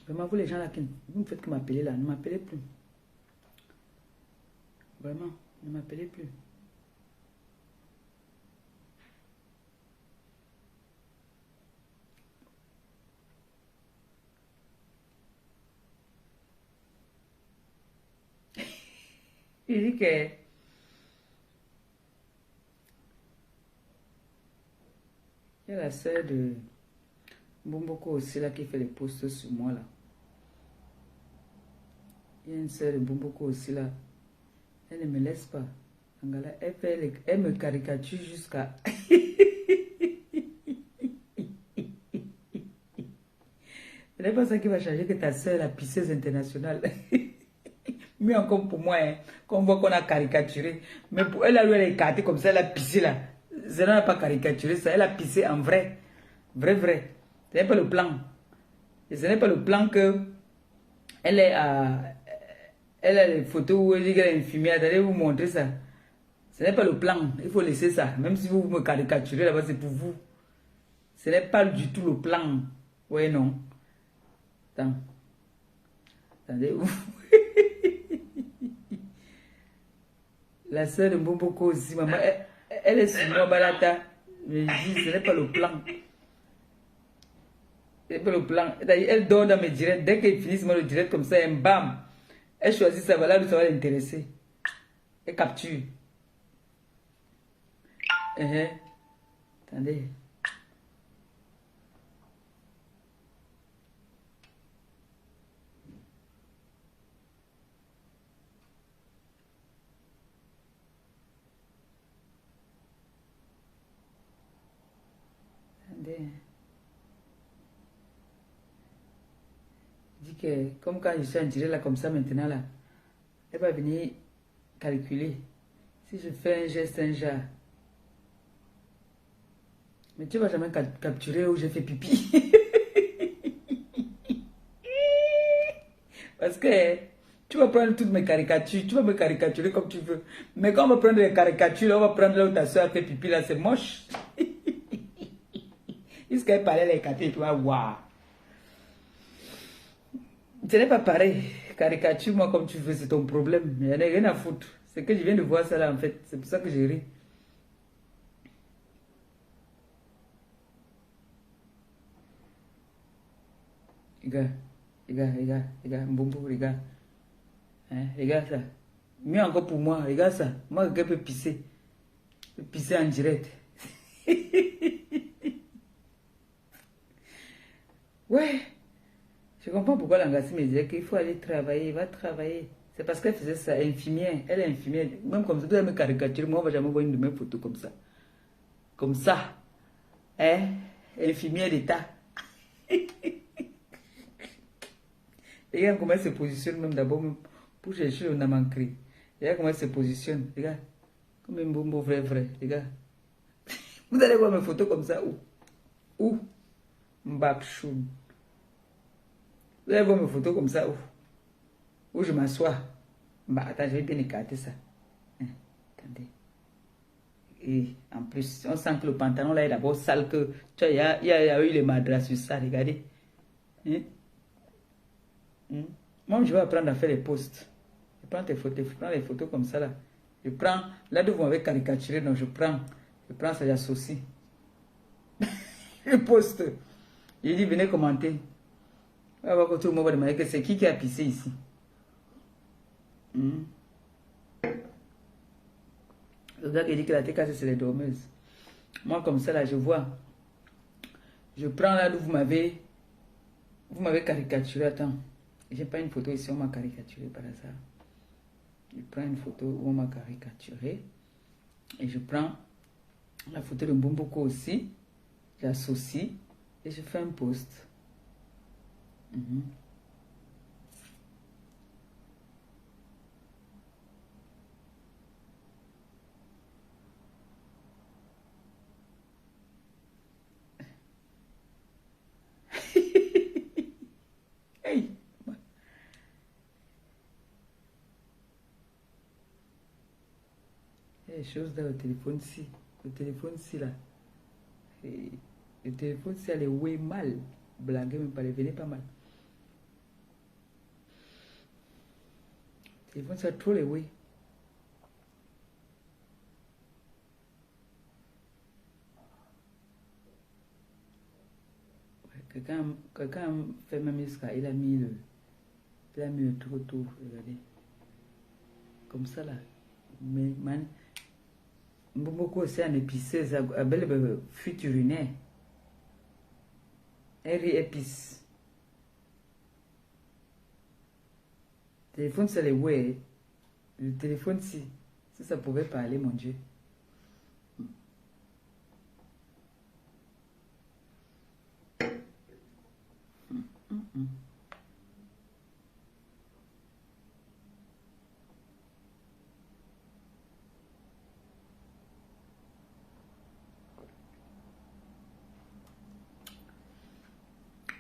Vraiment, vous les gens là, vous me faites que m'appeler là, ne m'appelez plus. Vraiment, ne m'appelez plus. Il dit que... Il y a la sœur de Bomboko aussi là qui fait les posts sur moi là. Il y a une sœur de Bomboko aussi là. Elle ne me laisse pas. Angala, elle me caricature jusqu'à... Ce n'est pas ça qui va changer que ta sœur, la pisseuse internationale. Mieux encore pour moi, hein, qu'on voit qu'on a caricaturé. Mais pour elle, elle est écartée comme ça, elle a pissé là. Elle n'a pas caricaturé ça, elle a pissé en vrai. Vrai. Ce n'est pas le plan. Et ce n'est pas le plan que elle est à... Elle a les photos où elle dit qu'elle est infirmière. Allez vous montrer ça. Ce n'est pas le plan. Il faut laisser ça. Même si vous me caricaturez là-bas, c'est pour vous. Ce n'est pas du tout le plan. Oui, non. Attendez. La sœur de Mboboko aussi, maman, elle est sur moi, Balata. Mais je dis, ce n'est pas le plan. Ce n'est pas le plan. Elle dort dans mes directs. Dès qu'elle finit le direct comme ça, elle bam. Elle choisit ça, voilà, ça va l'intéresser. Elle capture. Attendez. Dit que, comme quand je suis en direct là, comme ça maintenant là, elle va venir calculer. Si je fais un geste, un genre. Mais tu vas jamais capturer où j'ai fait pipi. Parce que tu vas prendre toutes mes caricatures, tu vas me caricaturer comme tu veux. Mais quand on va prendre les caricatures, on va prendre là où ta soeur a fait pipi, là, c'est moche. Jusqu'à parlait les caricatures, tu vois, waouh. Ce n'est pas pareil. Caricature, moi, comme tu veux, c'est ton problème. Il n'y en a rien à foutre. C'est que je viens de voir ça là, en fait. C'est pour ça que j'ai ri. Les gars, Mbombo, les gars. Hein, regarde ça. Mieux encore pour moi, regarde ça. Moi, quelqu'un peut pisser. Je peux pisser en direct. Ouais. Je comprends pourquoi l'Angassi me disait qu'il faut aller travailler. Il va travailler. C'est parce qu'elle faisait ça, infirmière. Elle est infirmière. Même comme ça, vous allez me caricaturer. Moi, on va jamais voir une de mes photos comme ça. Comme ça. Hein? Infirmière d'État. Regarde comment elle se positionne même d'abord pour chercher un amancré. Regarde comment elle se positionne. Regarde. Comme un bonbon vrai. Regarde. Vous allez voir mes photos comme ça. Où? Mbakchoun. Vous allez voir mes photos comme ça. Où je m'assois. Bah, attends, je vais bien écarter ça. Hein, attendez. Et en plus, on sent que le pantalon là est d'abord sale que... Tu vois, il y a eu les madras sur ça, regardez. Hein? Moi, je vais apprendre à faire les posts. Je prends tes photos, je prends les photos comme ça là. Je prends, là où vous m'avez caricaturé, donc je prends ça, j'associe. Je poste. Je dis, venez commenter. On va voir que tout le monde va demander que c'est qui a pissé ici. Le gars qui dit que la TK c'est les dormeuses. Moi comme ça là je vois. Je prends là où vous m'avez caricaturé. Attends. J'ai pas une photo ici, on m'a caricaturé par hasard. Je prends une photo où on m'a caricaturé. Et je prends la photo de Mbomboko aussi. J'associe. Et je fais un post. Hey. Il y a des choses dans le téléphone-ci. Le téléphone-ci là. Et le téléphone-ci, elle est ouais mal. Blaguez même pas, elle venait pas mal. téléphone, ça trop les oui. Quelqu'un fait même jusqu'à, il a mis le truc autour, regardez. Comme ça là. Mais man, beaucoup aussi en épiceuse, à belle fuite urinaire. Elle épice. Le téléphone, c'est les ouais. Le téléphone, si ça pouvait parler, mon Dieu.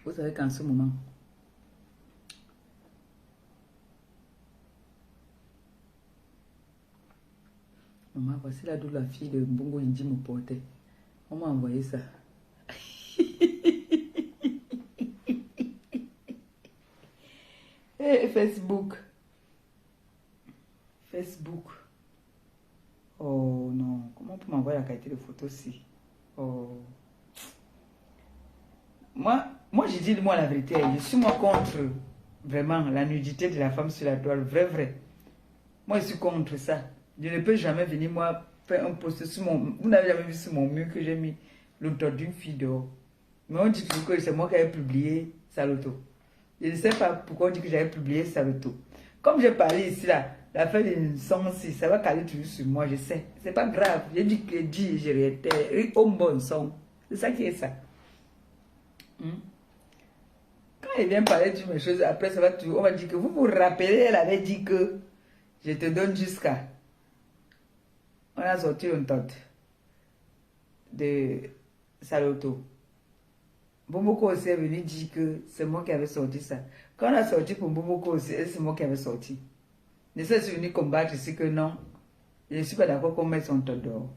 Vous savez qu'en ce moment, maman, voici là d'où la fille de Mbongo Indi me portait. On m'a envoyé ça. Hey, Facebook. Oh non, comment on peut m'envoyer la qualité de photo si? Oh. Moi j'ai dit moi la vérité. Je suis moi contre vraiment la nudité de la femme sur la toile. Vrai. Moi je suis contre ça. Je ne peux jamais venir moi faire un post sur mon... Vous n'avez jamais vu sur mon mur que j'ai mis l'auteur d'une fille dehors. Mais on dit toujours que c'est moi qui avais publié Saloto. Je ne sais pas pourquoi on dit que j'avais publié Saloto. Comme j'ai parlé ici là, la fin d'une son si ça va caler toujours sur moi, je sais. C'est pas grave. J'ai dit que j'ai réité. Au bon son. C'est ça qui est ça. Quand il vient parler de mes choses, après ça va toujours, on va dire que vous vous rappelez, elle avait dit que je te donne jusqu'à. On a sorti une tente de Saloto. Bomboko aussi est venu dire que c'est moi qui avais sorti ça. Quand on a sorti pour Bomboko aussi, c'est moi qui avais sorti. Ne s'est venu combattre ici que non. Je ne suis pas d'accord qu'on mette son tête dehors.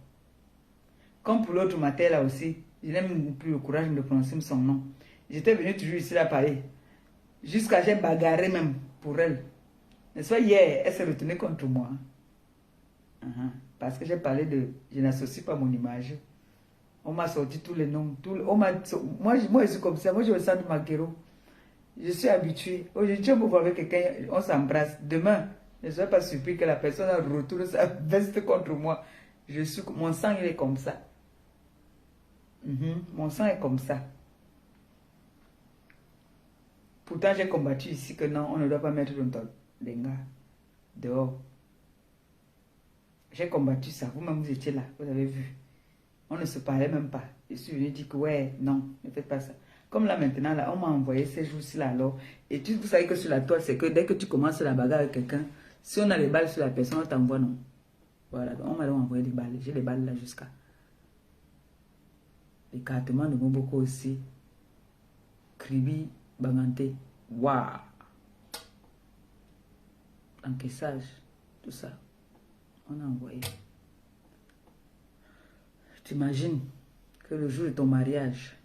Comme pour l'autre matin là aussi, je n'ai même plus le courage de prononcer son nom. J'étais venu toujours ici là parler. Jusqu'à j'ai bagarré même pour elle. N'est-ce pas, hier, elle s'est retournée contre moi. Parce que j'ai parlé de... Je n'associe pas mon image. On m'a sorti tous les noms. Moi, je suis comme ça. Moi, je me sens de Maquero. Je suis habitué. Aujourd'hui, on me voit avec quelqu'un, on s'embrasse. Demain, ne sois pas surpris que la personne retourne sa veste contre moi. Mon sang, il est comme ça. Mon sang est comme ça. Pourtant, j'ai combattu ici que non, on ne doit pas mettre des gars dehors. J'ai combattu ça. Vous-même, vous étiez là. Vous avez vu. On ne se parlait même pas. Je suis venu dire que ouais, non, ne faites pas ça. Comme là maintenant, là, on m'a envoyé ces jours-ci là alors. Et vous savez que sur la toile, c'est que dès que tu commences la bagarre avec quelqu'un, si on a les balles sur la personne, on t'envoie non. Voilà, donc on m'a envoyé des balles. J'ai les balles là jusqu'à. L'écartement de Moboko aussi. Kribi, Bangante. Waouh! Encaissage, tout ça. On a envoyé. T'imagines que le jour de ton mariage,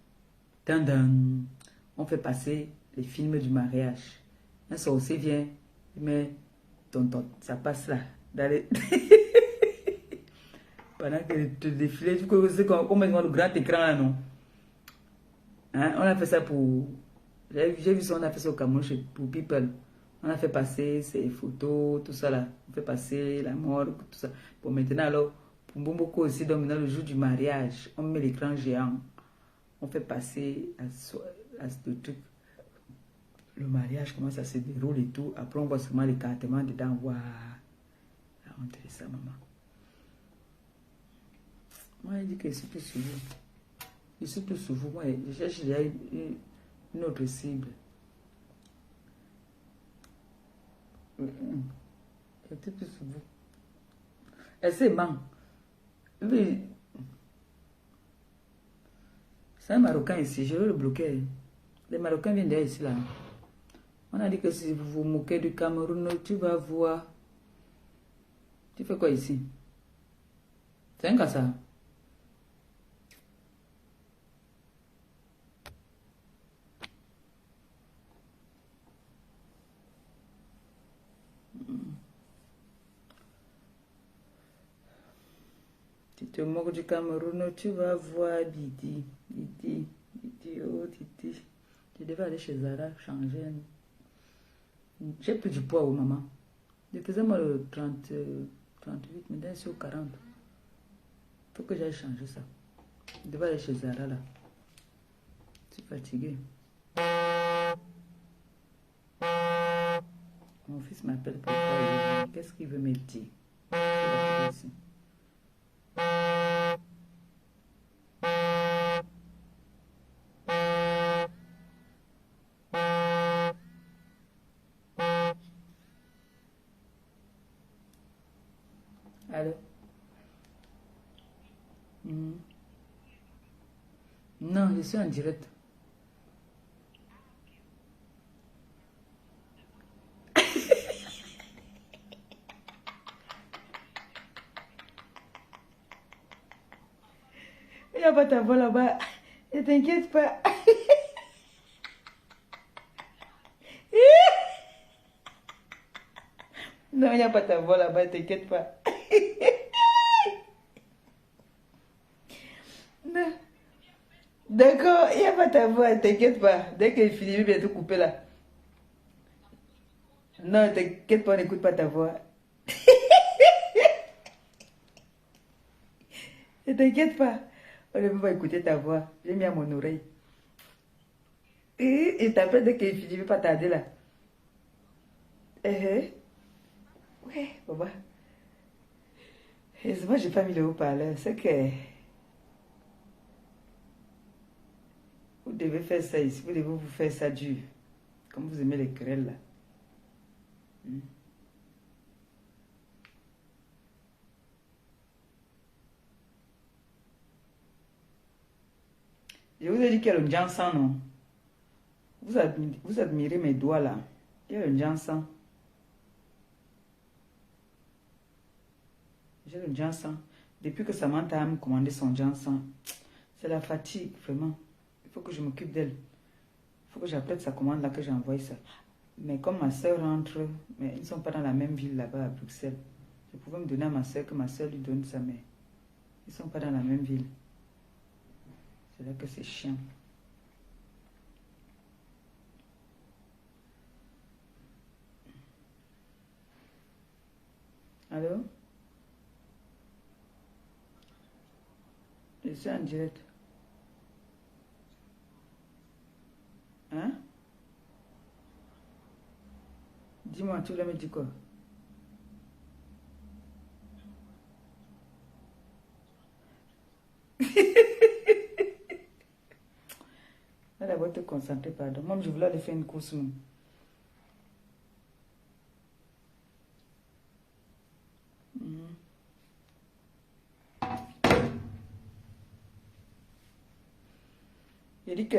on fait passer les films du mariage. Un sorcier vient, mais ça passe là. Pendant que tu défiles, tu sais qu'on met le grand écran là, non? Hein? On a fait ça pour... J'ai vu ça, on a fait ça au Cameroun pour People. On a fait passer ces photos, tout ça là. On fait passer la mort, tout ça. Pour maintenant, alors, pour Mbomboko aussi, donc maintenant, le jour du mariage, on met l'écran géant. On fait passer à ce truc. Le mariage, comment ça se déroule et tout. Après, on voit seulement l'écartement dedans. Waouh! On te dit ça, maman. Moi, je dis que je suis plus sur vous. Je suis plus sur vous. Moi, je cherche déjà une autre cible. Je suis plus sur vous. Elle s'est man. Oui. C'est un Marocain ici. Je vais le bloquer. Les Marocains viennent d'ailleurs ici, là. On a dit que si vous vous moquez du Cameroun, tu vas voir. Tu fais quoi ici? C'est un cas ça. te moques du Cameroun, tu vas voir Didi. Didi, Didi, oh Didi. Je devais aller chez Zara changer. J'ai pris du poids, oh maman. Je faisais moi le 30, 38, maintenant c'est au 40. Il faut que j'aille changer ça. Je devais aller chez Zara là. Je suis fatiguée. Mon fils m'appelle pour parler. Qu'est-ce qu'il veut me dire? Ici. Allô? Non, je suis en direct. Il n'y a pas ta voix là-bas. Ne t'inquiète pas. Non, il n'y a pas ta voix là-bas, ne t'inquiète pas. Non. D'accord, il n'y a pas ta voix, ne t'inquiète pas. Dès qu'il finit, il va te couper là. Non, ne t'inquiète pas, n'écoute pas ta voix. Ne t'inquiète pas. On ne peut pas écouter ta voix. J'ai mis à mon oreille. Et il t'appelle dès qu'il finit, il ne va pas tarder là. Ouais, papa. Et moi, j'ai pas mis le haut-parleur. C'est que vous devez faire ça ici. Vous devez vous faire ça dur. Comme vous aimez les querelles là. Je vous ai dit qu'il y a le Jansan, non? Vous admirez mes doigts là. Il y a le Jansan. J'ai le Jansan. Depuis que Samantha a me commandé son Jansan, c'est la fatigue, vraiment. Il faut que je m'occupe d'elle. Il faut que j'appelle sa commande là, que j'envoie ça. Mais comme ma soeur rentre, mais ils ne sont pas dans la même ville là-bas à Bruxelles. Je pouvais me donner à ma soeur, que ma soeur lui donne ça, mais ils ne sont pas dans la même ville. C'est là que c'est chiant. Allô? Je suis en direct. Hein? Dis-moi, tu voulais me dire quoi? Elle va te concentrer, pardon. Moi, je voulais aller faire une course. Non? Il dit que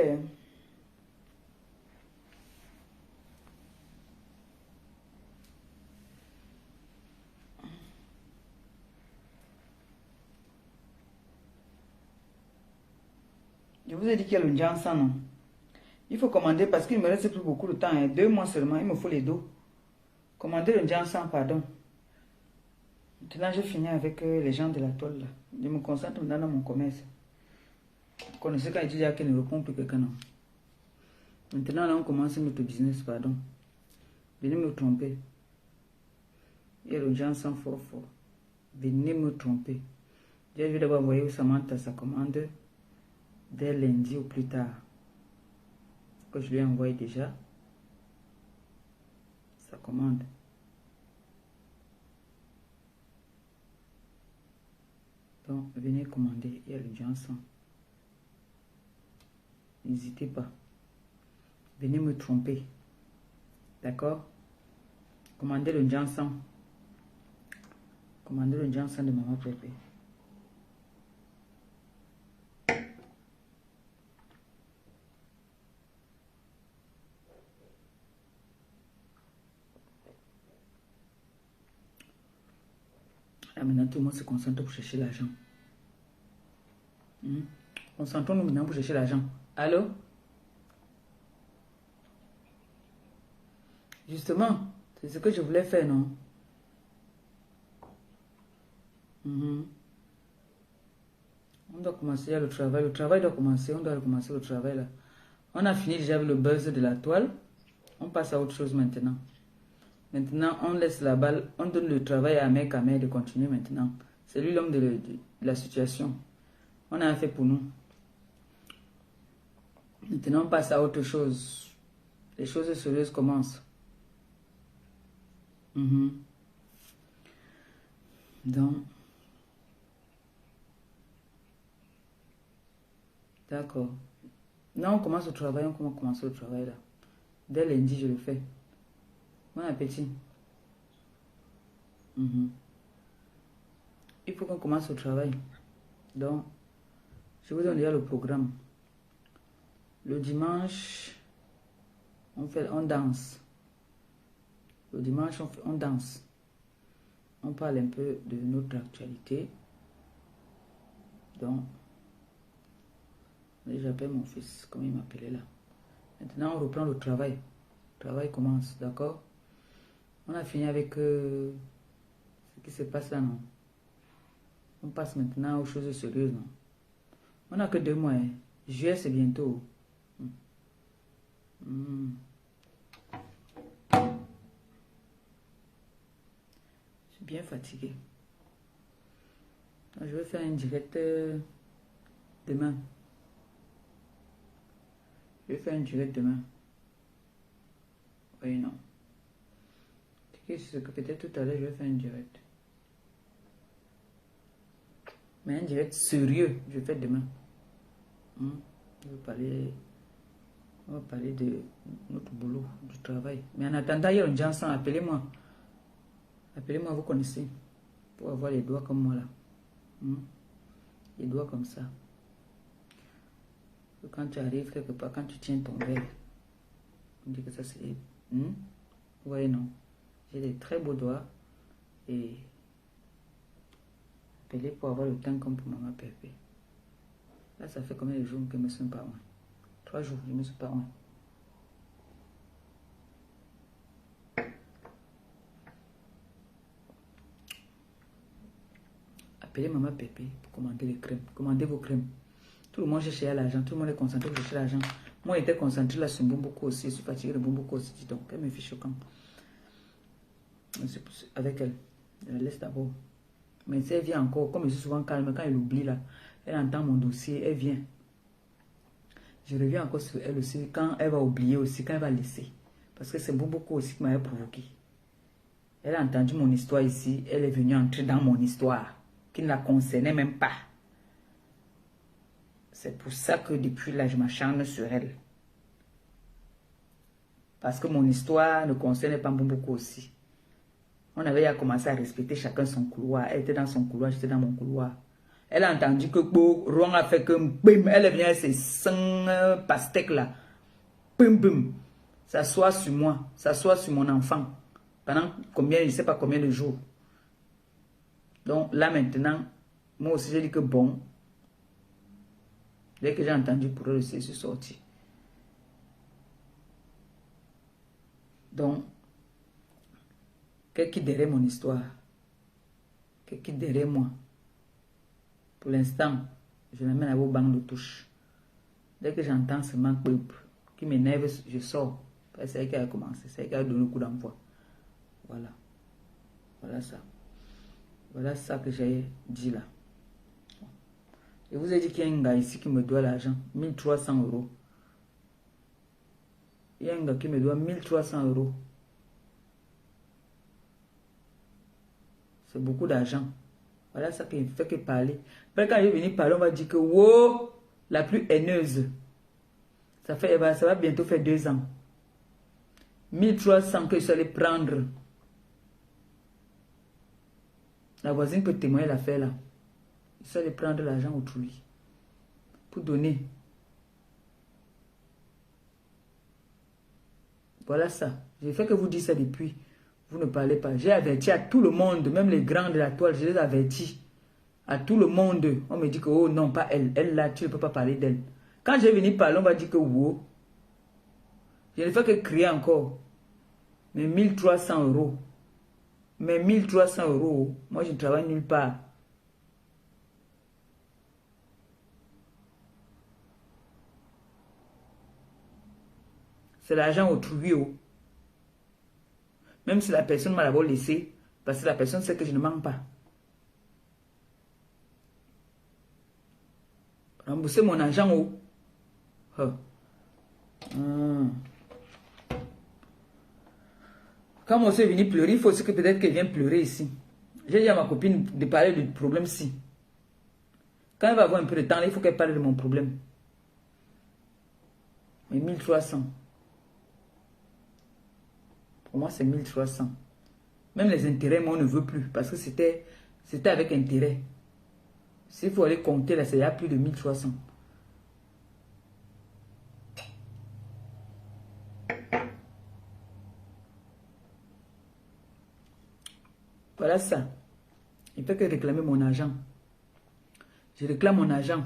je vous ai dit qu'il y a le Janssen, non? Il faut commander parce qu'il ne me reste plus beaucoup de temps. 2 mois seulement, il me faut les dos. Commander le Janssen, pardon. Maintenant, je finis avec les gens de la toile. Là. Je me concentre maintenant dans mon commerce. Vous connaissez quand il dit qu'il ne répond plus quelqu'un, non? Maintenant, là, on commence notre business, pardon. Venez me tromper. Il y a le Janssen fort. Venez me tromper. Je vais d'abord envoyer Samantha sa commande dès lundi ou plus tard. Que je lui ai envoyé déjà sa commande. Donc, venez commander. Il y a le Janssen. N'hésitez pas. Venez me tromper. D'accord? Commandez le Janssen. Commandez le Janssen de Maman Pépé. Là, maintenant, tout le monde se concentre pour chercher l'argent. Concentrons-nous maintenant pour chercher l'argent. Allô? Justement, c'est ce que je voulais faire, non? On doit commencer le travail. Le travail doit commencer. On doit commencer le travail là. On a fini déjà avec le buzz de la toile. On passe à autre chose maintenant. Maintenant, on laisse la balle. On donne le travail à Mec Ahmed de continuer maintenant. C'est lui l'homme de la situation. On a fait pour nous. Maintenant, on passe à autre chose. Les choses sérieuses commencent. Donc, d'accord. Là, on commence le travail. On commence le travail là. Dès lundi, je le fais. Bon appétit. Il faut qu'on commence le travail. Donc, je vous donne déjà le programme. Le dimanche, on danse. Le dimanche, on danse. On parle un peu de notre actualité. Donc, j'appelle mon fils, comme il m'appelait là. Maintenant, on reprend le travail. Le travail commence, d'accord? On a fini avec ce qui se passe là, non? On passe maintenant aux choses sérieuses, non? On n'a que 2 mois, hein. Juillet, c'est bientôt. Je suis bien fatigué. Je vais faire un direct demain. Je vais faire un direct demain. Oui, non. C'est que peut-être tout à l'heure, je vais faire un direct. Mais un direct sérieux, je vais faire demain. On va parler de notre boulot, du travail. Mais en attendant, il y a un Johnson, appelez-moi. Appelez-moi, vous connaissez. Pour avoir les doigts comme moi là. Les doigts comme ça. Quand tu arrives quelque part, quand tu tiens ton verre, on dit que ça c'est... Vous voyez, non. J'ai des très beaux doigts. Et... appelez pour avoir le temps comme pour maman Pépé. Là, ça fait combien de jours que je ne me suis pas loin? 3 jours, je ne me suis pas loin. Appelez maman Pépé pour commander les crèmes. Commandez vos crèmes. Tout le monde cherche l'argent. Tout le monde est concentré pour chercher l'argent. Moi, j'étais concentré là sur Bomboko aussi. Je suis fatigué de Bomboko aussi. Dis donc, elle me fait choquant. Avec elle. Je la laisse d'abord. Mais si elle vient encore, comme je suis souvent calme, quand elle oublie là, elle entend mon dossier, elle vient. Je reviens encore sur elle aussi, quand elle va oublier aussi, quand elle va laisser. Parce que c'est Bomboko aussi qui m'avait provoqué. Elle a entendu mon histoire ici, elle est venue entrer dans mon histoire, qui ne la concernait même pas. C'est pour ça que depuis là, je m'acharne sur elle. Parce que mon histoire ne concernait pas Bomboko aussi. On avait à commencer à respecter chacun son couloir. Elle était dans son couloir, j'étais dans mon couloir. Elle a entendu que Ron a fait que bim, elle vient avec ses 5 pastèques là. Bim, bim. S'assoit sur moi, s'assoit sur mon enfant. Pendant combien, je ne sais pas combien de jours. Donc là maintenant, moi aussi j'ai dit que bon. Dès que j'ai entendu pour elle aussi, je suis sorti. Donc, qu'est-ce qui derrière mon histoire? Qu'est-ce qui derrière moi? Pour l'instant, je l'amène à vos bancs de touche. Dès que j'entends ce manque qui m'énerve, je sors. C'est elle qui a commencé, c'est elle qui a donné le coup d'envoi. Voilà. Voilà ça. Voilà ça que j'ai dit là. Je vous ai dit qu'il y a un gars ici qui me doit l'argent. 1300 €. Il y a un gars qui me doit 1300 €. C'est beaucoup d'argent. Voilà ça qui ne fait que parler. Après, quand je vais venir parler, on va dire que wow, la plus haineuse. Ça va bientôt faire 2 ans. 1300 que je suis allé prendre. La voisine peut témoigner l'affaire là. Je suis allé prendre l'argent autrui. Pour donner. Voilà ça. J'ai fait que vous dites ça depuis. Vous ne parlez pas. J'ai averti à tout le monde, même les grands de la toile, je les avertis. À tout le monde. On me dit que, oh non, pas elle. Elle là, tu ne peux pas parler d'elle. Quand je vais venir parler, on va dire que, wow. Je ne fais que crier encore. Mais 1300 €. Mais 1300 €, moi je ne travaille nulle part. C'est l'argent autrui. Oh. Même si la personne m'a d'abord laissé, parce que la personne sait que je ne manque pas. Rembourser mon argent. Oh. Quand mon soeur est venu pleurer, il faut aussi que peut-être qu'elle vienne pleurer ici. J'ai dit à ma copine de parler du problème-ci. Quand elle va avoir un peu de temps, il faut qu'elle parle de mon problème. Mais 1300. Pour moi, c'est 1300. Même les intérêts, moi, on ne veut plus. Parce que c'était avec intérêt. S'il faut aller compter, là, c'est à plus de 1300. Voilà ça. Il ne fait que réclamer mon argent. Je réclame mon argent.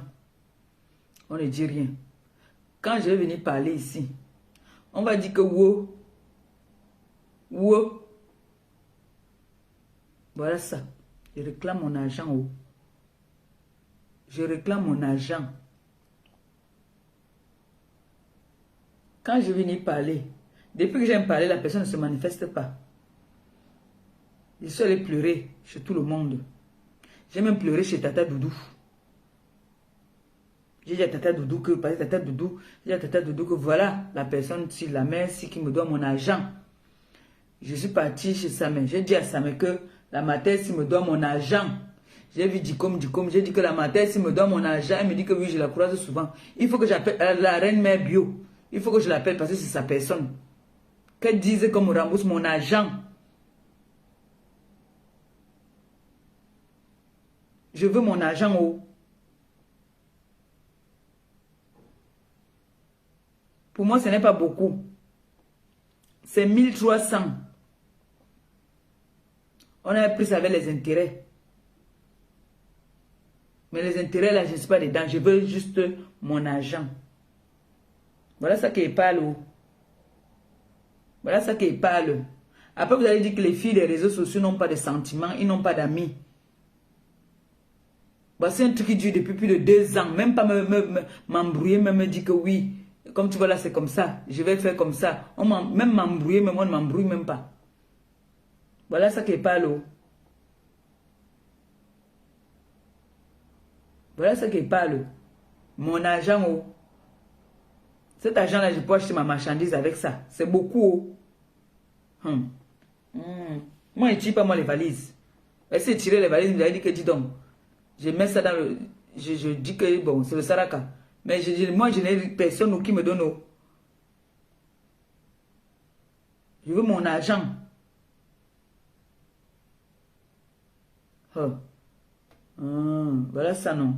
On ne dit rien. Quand je vais venir parler ici, on va dire que wow. Wow. Voilà ça. Je réclame mon argent. Oh. Je réclame mon argent. Quand je vais venir parler, depuis que j'aime parler, la personne ne se manifeste pas. Je suis allé pleurer chez tout le monde. J'ai même pleuré chez Tata Doudou. J'ai dit à Tata Doudou que, parce que Tata Doudou, j'ai dit à Tata Doudou que voilà la personne, si la mère, si qui me doit mon argent. Je suis parti chez sa mère. J'ai dit à sa mère que la mater, si me doit mon argent. J'ai vu Dicom. J'ai dit que la mater, si me doit mon argent, elle me dit que oui, je la croise souvent. Il faut que j'appelle la reine mère bio. Il faut que je l'appelle parce que c'est sa personne. Qu'elle dise qu'on me rembourse mon argent. Je veux mon argent haut. Pour moi, ce n'est pas beaucoup. C'est 1300. On a pris ça avec les intérêts. Mais les intérêts, là, je ne suis pas dedans. Je veux juste mon argent. Voilà ça qu'il parle. Voilà ça qu'il parle. Après, vous allez dire que les filles des réseaux sociaux n'ont pas de sentiments. Ils n'ont pas d'amis. C'est un truc qui dure depuis plus de 2 ans. Même pas m'embrouiller, même me dire que oui. Comme tu vois là, c'est comme ça. Je vais faire comme ça. Même m'embrouiller, mais moi, ne m'embrouille même pas. Voilà ça qu'il parle. Voilà ce qu'il parle. Mon argent. Cet argent-là, je peux acheter ma marchandise avec ça. C'est beaucoup. Moi, je ne tire pas moi les valises. Est-ce que tirer les valises, vous avez dit que dis donc. Je mets ça dans le... Je dis que bon, c'est le Saraka. Mais moi, je n'ai personne qui me donne. Je veux mon argent. Voilà ça, non.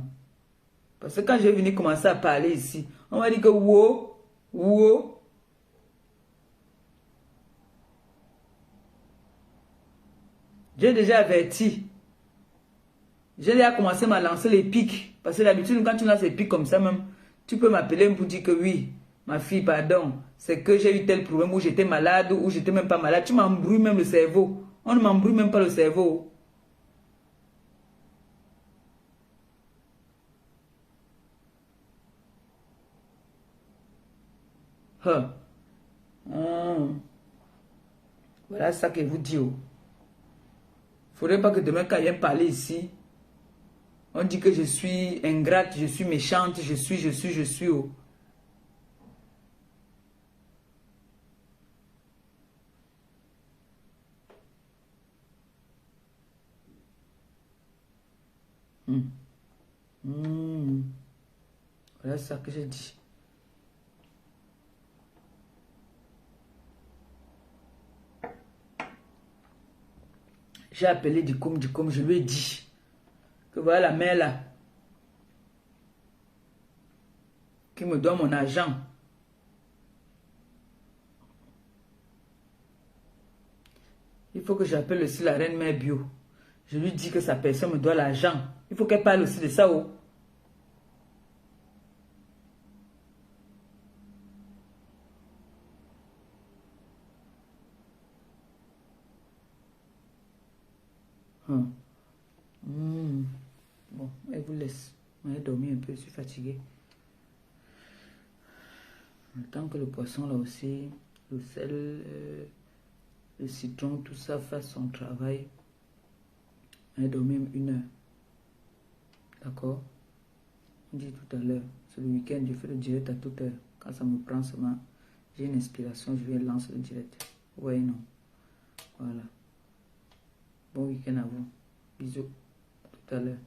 Parce que quand je vais venir commencer à parler ici, on va dire que wow. J'ai déjà averti. J'ai déjà commencé à lancer les pics. Parce que d'habitude, quand tu lances les pics comme ça même, tu peux m'appeler pour dire que oui, ma fille, pardon, c'est que j'ai eu tel problème où j'étais malade ou j'étais même pas malade. Tu m'embrouilles même le cerveau. On ne m'embrouille même pas le cerveau. Voilà ça que vous dis. Faudrait pas que demain, quand il vient parler ici, on dit que je suis ingrate, je suis méchante, je suis. Voilà ça que j'ai dit. J'ai appelé Dicom, je lui ai dit que voilà la mère là, qui me donne mon argent. Il faut que j'appelle aussi la reine mère bio. Je lui dis que sa personne me doit l'argent. Il faut qu'elle parle aussi de ça. Bon, elle vous laisse. On va dormir un peu, je suis fatiguée. Tant que le poisson là aussi, le sel, le citron, tout ça fasse son travail. Elle dormir 1 heure. D'accord? On dit tout à l'heure, c'est le week-end, je fais le direct à toute heure. Quand ça me prend seulement, j'ai une inspiration, je vais lancer le direct. Oui, non. Voilà. Bon week-end à vous. Bisous. Tout à l'heure.